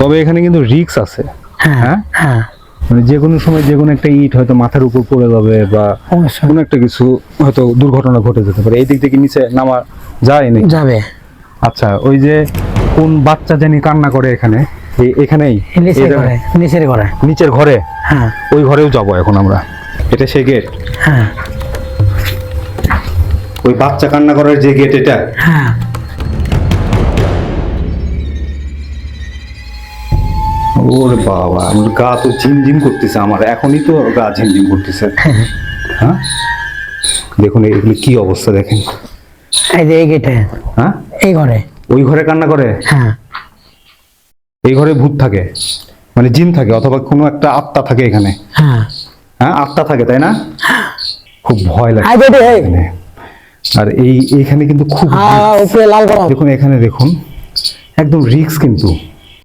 তবে এখানে কিন্তু রিস্ক আছে। হ্যাঁ হ্যাঁ হ্যাঁ মানে যে কোনো সময় যে কোনো একটা ইট হয়তো মাথার উপর পড়ে যাবে বা অবশ্যই কোনো একটা কিছু হয়তো দুর্ঘটনা ঘটে যেতে পারে। এই দিক থেকে নিচে নামা যায় নাকি? যাবে। আচ্ছা, ওই যে কোন বাচ্চা জানি কান্না করে এখানে, এখানেই নিচের ঘরে, নিচের ঘরে, নিচের ঘরে, হ্যাঁ ওই ঘরেও যাব এখন আমরা। এটা সেই গেট, হ্যাঁ ওই বাচ্চা কান্না করার যে গেট এটা। হ্যাঁ ওরে বাবা, আমার গা তো ঝিমঝিম করতেছে, আমার এখনই তো গা ঝিমঝিম করতেছে। হ্যাঁ দেখুন এগুলো কি অবস্থা দেখেন। এই যে এই গেটে, হ্যাঁ এই ঘরে, ওই ঘরে কান্না করে, হ্যাঁ এই ঘরে ভূত থাকে, মানে জিন থাকে অথবা কোনো একটা আত্মা থাকে এখানে। হ্যাঁ হ্যাঁ আত্মা থাকে, তাই না? খুব ভয় লাগে এই গেটে, এই এখানে। আর এইখানে কিন্তু খুব উপরে লাল করা, দেখুন এখানে দেখুন একদম রিস্ক কিন্তু।